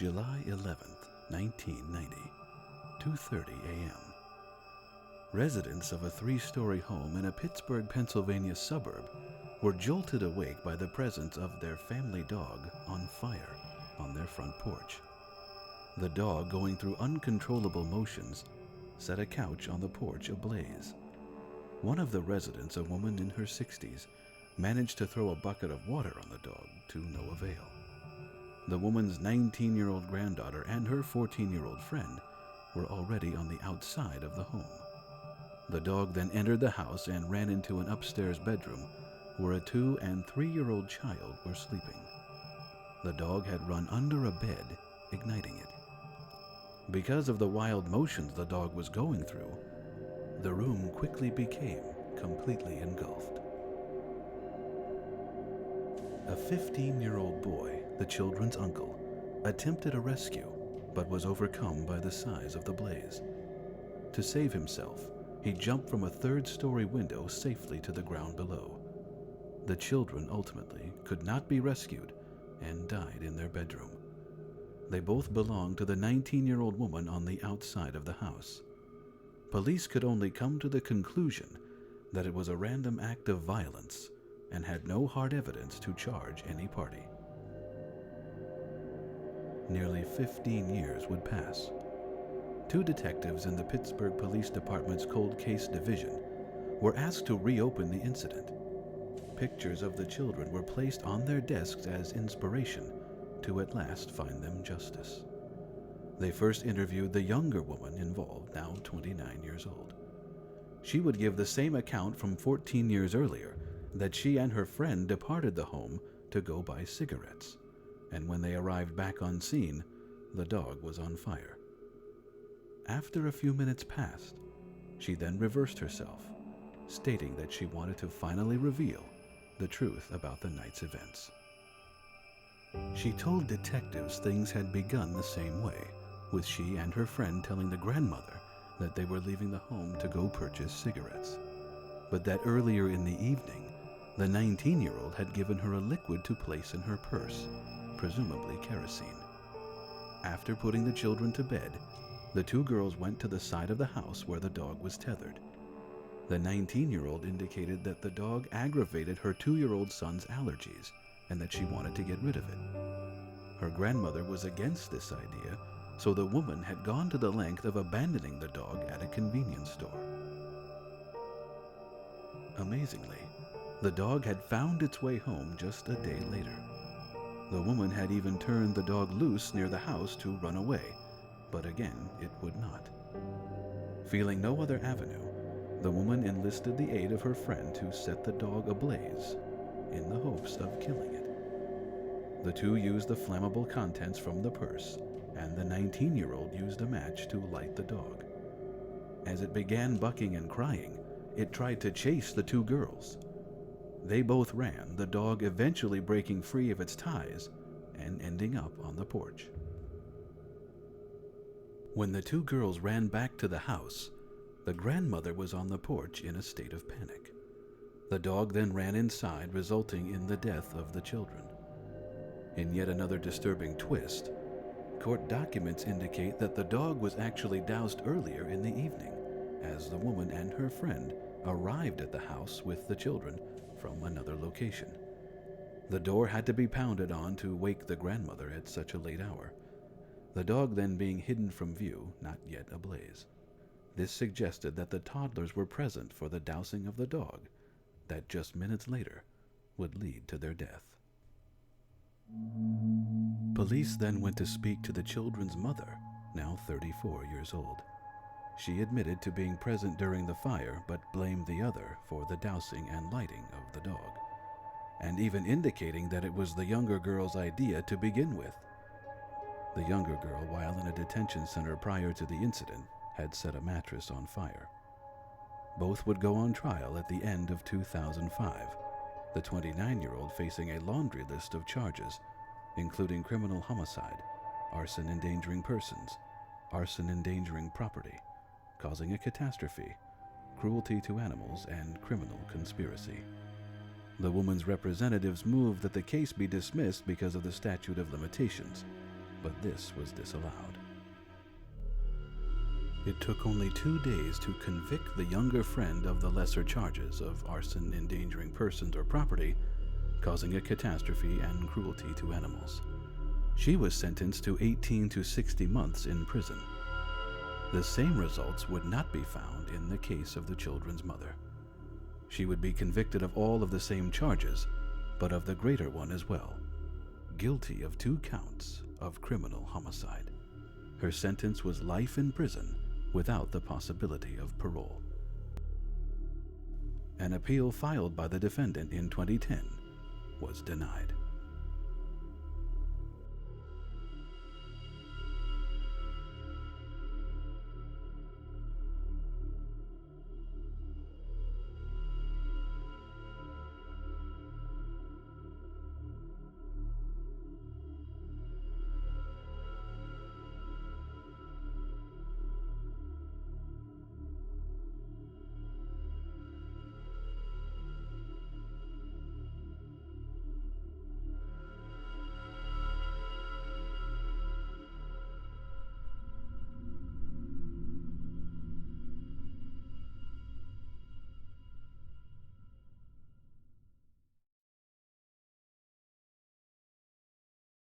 July 11th, 1990, 2:30 a.m. Residents of a 3-story home in a Pittsburgh, Pennsylvania suburb were jolted awake by the presence of their family dog on fire on their front porch. The dog, going through uncontrollable motions, set a couch on the porch ablaze. One of the residents, a woman in her 60s, managed to throw a bucket of water on the dog to no avail. The woman's 19-year-old granddaughter and her 14-year-old friend were already on the outside of the home. The dog then entered the house and ran into an upstairs bedroom where a 2- and 3-year-old child were sleeping. The dog had run under a bed, igniting it. Because of the wild motions the dog was going through, the room quickly became completely engulfed. A 15-year-old boy, the children's uncle, attempted a rescue, but was overcome by the size of the blaze. To save himself, he jumped from a 3rd-story window safely to the ground below. The children ultimately could not be rescued and died in their bedroom. They both belonged to the 19-year-old woman on the outside of the house. Police could only come to the conclusion that it was a random act of violence and had no hard evidence to charge any party. Nearly 15 years would pass. 2 detectives in the Pittsburgh Police Department's Cold Case Division were asked to reopen the incident. Pictures of the children were placed on their desks as inspiration to at last find them justice. They first interviewed the younger woman involved, now 29 years old. She would give the same account from 14 years earlier, that she and her friend departed the home to go buy cigarettes, and when they arrived back on scene, the dog was on fire. After a few minutes passed, she then reversed herself, stating that she wanted to finally reveal the truth about the night's events. She told detectives things had begun the same way, with she and her friend telling the grandmother that they were leaving the home to go purchase cigarettes, but that earlier in the evening, the 19-year-old had given her a liquid to place in her purse, presumably kerosene. After putting the children to bed, the 2 girls went to the side of the house where the dog was tethered. The 19-year-old indicated that the dog aggravated her 2-year-old son's allergies and that she wanted to get rid of it. Her grandmother was against this idea, so the woman had gone to the length of abandoning the dog at a convenience store. Amazingly, the dog had found its way home just a day later. The woman had even turned the dog loose near the house to run away, but again it would not. Feeling no other avenue, the woman enlisted the aid of her friend to set the dog ablaze in the hopes of killing it. The 2 used the flammable contents from the purse, and the 19-year-old used a match to light the dog. As it began bucking and crying, it tried to chase the 2 girls. They both ran, the dog eventually breaking free of its ties and ending up on the porch. When the 2 girls ran back to the house, the grandmother was on the porch in a state of panic. The dog then ran inside, resulting in the death of the children. In yet another disturbing twist, court documents indicate that the dog was actually doused earlier in the evening, as the woman and her friend arrived at the house with the children from another location. The door had to be pounded on to wake the grandmother at such a late hour, the dog then being hidden from view, not yet ablaze. This suggested that the toddlers were present for the dousing of the dog, that just minutes later would lead to their death. Police then went to speak to the children's mother, now 34 years old. She admitted to being present during the fire, but blamed the other for the dousing and lighting of the dog, and even indicating that it was the younger girl's idea to begin with. The younger girl, while in a detention center prior to the incident, had set a mattress on fire. Both would go on trial at the end of 2005, the 29-year-old facing a laundry list of charges, including criminal homicide, arson endangering persons, arson endangering property, causing a catastrophe, cruelty to animals, and criminal conspiracy. The woman's representatives moved that the case be dismissed because of the statute of limitations, but this was disallowed. It took only 2 days to convict the younger friend of the lesser charges of arson, endangering persons or property, causing a catastrophe, and cruelty to animals. She was sentenced to 18 to 60 months in prison. The same results would not be found in the case of the children's mother. She would be convicted of all of the same charges, but of the greater one as well, guilty of 2 counts of criminal homicide. Her sentence was life in prison without the possibility of parole. An appeal filed by the defendant in 2010 was denied.